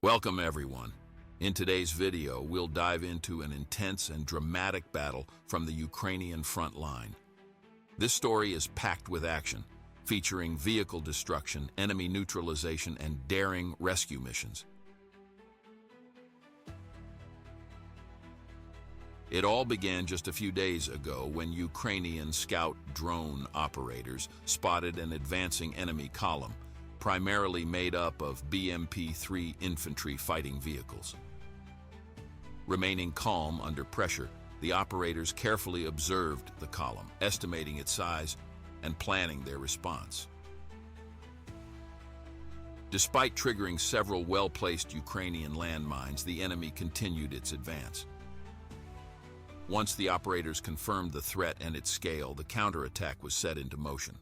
Welcome everyone. In today's video, we'll dive into an intense and dramatic battle from the Ukrainian front line. This story is packed with action, featuring vehicle destruction, enemy neutralization, and daring rescue missions. It all began just a few days ago when Ukrainian scout drone operators spotted an advancing enemy column, primarily made up of BMP-3 infantry fighting vehicles. Remaining calm under pressure, the operators carefully observed the column, estimating its size and planning their response. Despite triggering several well-placed Ukrainian landmines, the enemy continued its advance. Once the operators confirmed the threat and its scale, the counterattack was set into motion.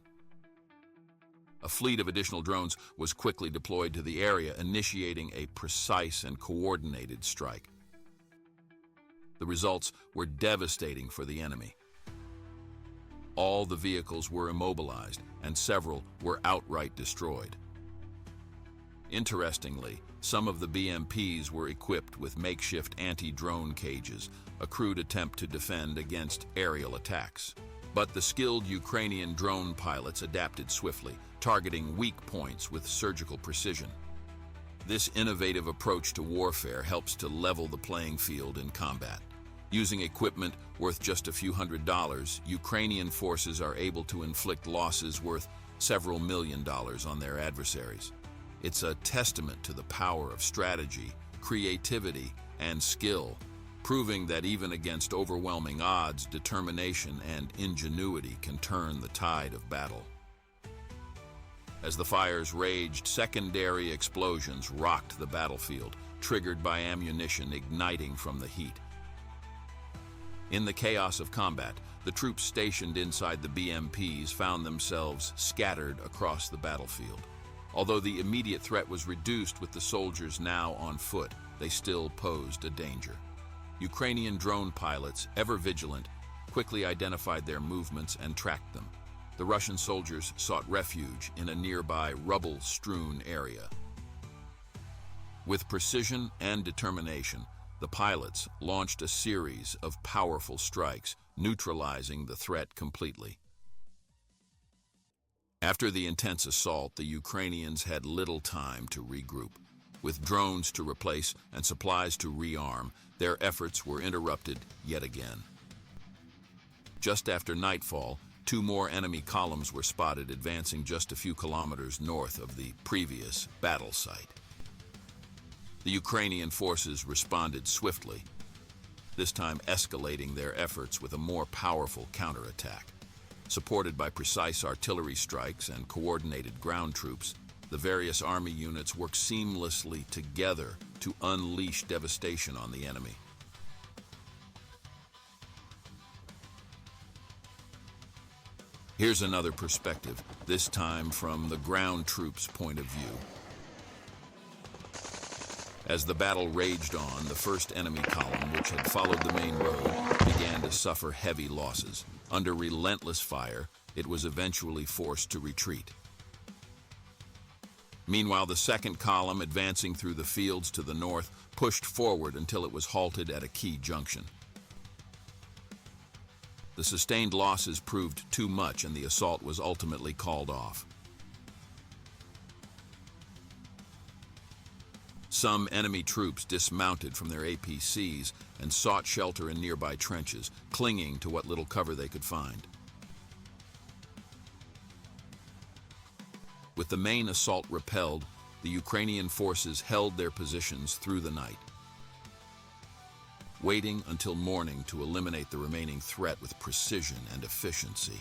A fleet of additional drones was quickly deployed to the area, initiating a precise and coordinated strike. The results were devastating for the enemy. All the vehicles were immobilized, and several were outright destroyed. Interestingly, some of the BMPs were equipped with makeshift anti-drone cages, a crude attempt to defend against aerial attacks. But the skilled Ukrainian drone pilots adapted swiftly, targeting weak points with surgical precision. This innovative approach to warfare helps to level the playing field in combat. Using equipment worth just a few $100s, Ukrainian forces are able to inflict losses worth several $1 million on their adversaries. It's a testament to the power of strategy, creativity, and skill, proving that even against overwhelming odds, determination and ingenuity can turn the tide of battle. As the fires raged, secondary explosions rocked the battlefield, triggered by ammunition igniting from the heat. In the chaos of combat, the troops stationed inside the BMPs found themselves scattered across the battlefield. Although the immediate threat was reduced with the soldiers now on foot, they still posed a danger. Ukrainian drone pilots, ever vigilant, quickly identified their movements and tracked them. The Russian soldiers sought refuge in a nearby rubble-strewn area. With precision and determination, the pilots launched a series of powerful strikes, neutralizing the threat completely. After the intense assault, the Ukrainians had little time to regroup. With drones to replace and supplies to rearm, their efforts were interrupted yet again. Just after nightfall, 2 more enemy columns were spotted advancing just a few kilometers north of the previous battle site. The Ukrainian forces responded swiftly, this time escalating their efforts with a more powerful counterattack. Supported by precise artillery strikes and coordinated ground troops, the various army units worked seamlessly together to unleash devastation on the enemy. Here's another perspective, this time from the ground troops' point of view. As the battle raged on, the first enemy column, which had followed the main road, began to suffer heavy losses. Under relentless fire, it was eventually forced to retreat. Meanwhile, the second column, advancing through the fields to the north, pushed forward until it was halted at a key junction. The sustained losses proved too much, and the assault was ultimately called off. Some enemy troops dismounted from their APCs and sought shelter in nearby trenches, clinging to what little cover they could find. With the main assault repelled, the Ukrainian forces held their positions through the night, waiting until morning to eliminate the remaining threat with precision and efficiency.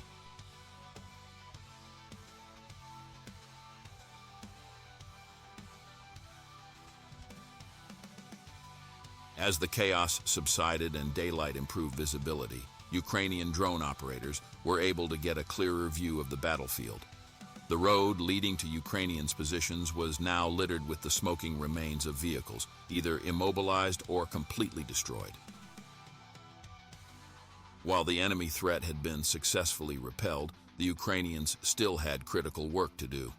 As the chaos subsided and daylight improved visibility, Ukrainian drone operators were able to get a clearer view of the battlefield. The road leading to Ukrainians' positions was now littered with the smoking remains of vehicles, either immobilized or completely destroyed. While the enemy threat had been successfully repelled, the Ukrainians still had critical work to do.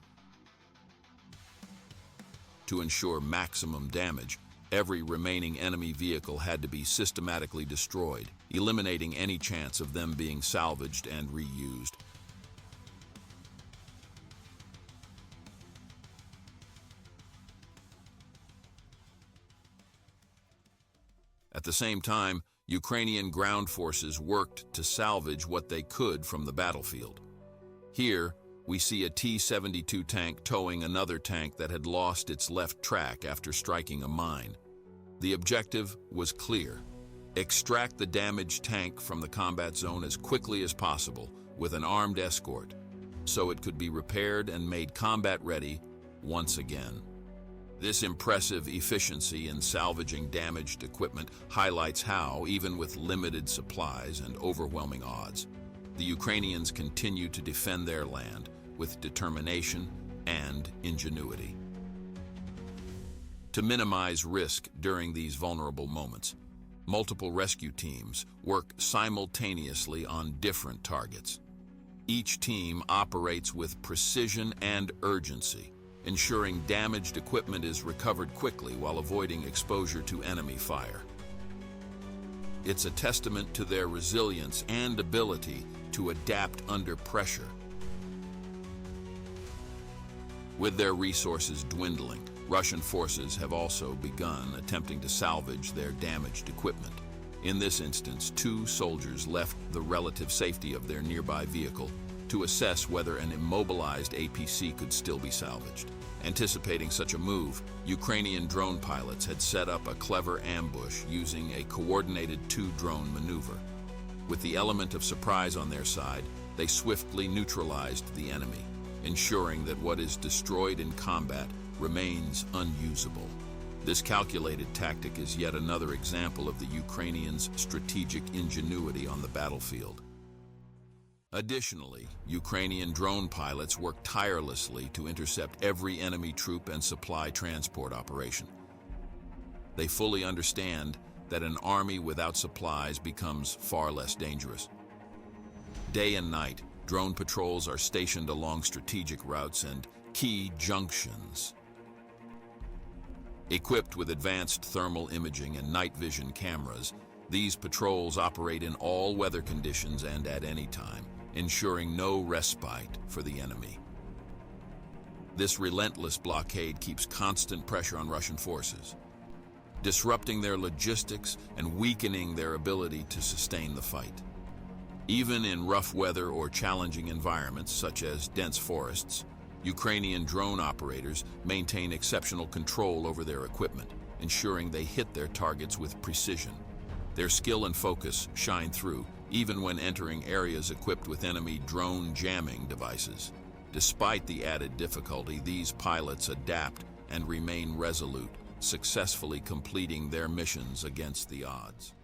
To ensure maximum damage, every remaining enemy vehicle had to be systematically destroyed, eliminating any chance of them being salvaged and reused. At the same time, Ukrainian ground forces worked to salvage what they could from the battlefield. Here, we see a T-72 tank towing another tank that had lost its left track after striking a mine. The objective was clear: extract the damaged tank from the combat zone as quickly as possible with an armed escort, so it could be repaired and made combat-ready once again. This impressive efficiency in salvaging damaged equipment highlights how, even with limited supplies and overwhelming odds, the Ukrainians continue to defend their land with determination and ingenuity. To minimize risk during these vulnerable moments, multiple rescue teams work simultaneously on different targets. Each team operates with precision and urgency, ensuring damaged equipment is recovered quickly while avoiding exposure to enemy fire. It's a testament to their resilience and ability to adapt under pressure. With their resources dwindling, Russian forces have also begun attempting to salvage their damaged equipment. In this instance, 2 soldiers left the relative safety of their nearby vehicle to assess whether an immobilized APC could still be salvaged. Anticipating such a move, Ukrainian drone pilots had set up a clever ambush using a coordinated 2-drone maneuver. With the element of surprise on their side, they swiftly neutralized the enemy, ensuring that what is destroyed in combat remains unusable. This calculated tactic is yet another example of the Ukrainians' strategic ingenuity on the battlefield. Additionally, Ukrainian drone pilots work tirelessly to intercept every enemy troop and supply transport operation. They fully understand that an army without supplies becomes far less dangerous. Day and night, drone patrols are stationed along strategic routes and key junctions. Equipped with advanced thermal imaging and night vision cameras, these patrols operate in all weather conditions and at any time, ensuring no respite for the enemy. This relentless blockade keeps constant pressure on Russian forces, disrupting their logistics and weakening their ability to sustain the fight. Even in rough weather or challenging environments such as dense forests, Ukrainian drone operators maintain exceptional control over their equipment, ensuring they hit their targets with precision. Their skill and focus shine through, even when entering areas equipped with enemy drone jamming devices. Despite the added difficulty, these pilots adapt and remain resolute, successfully completing their missions against the odds.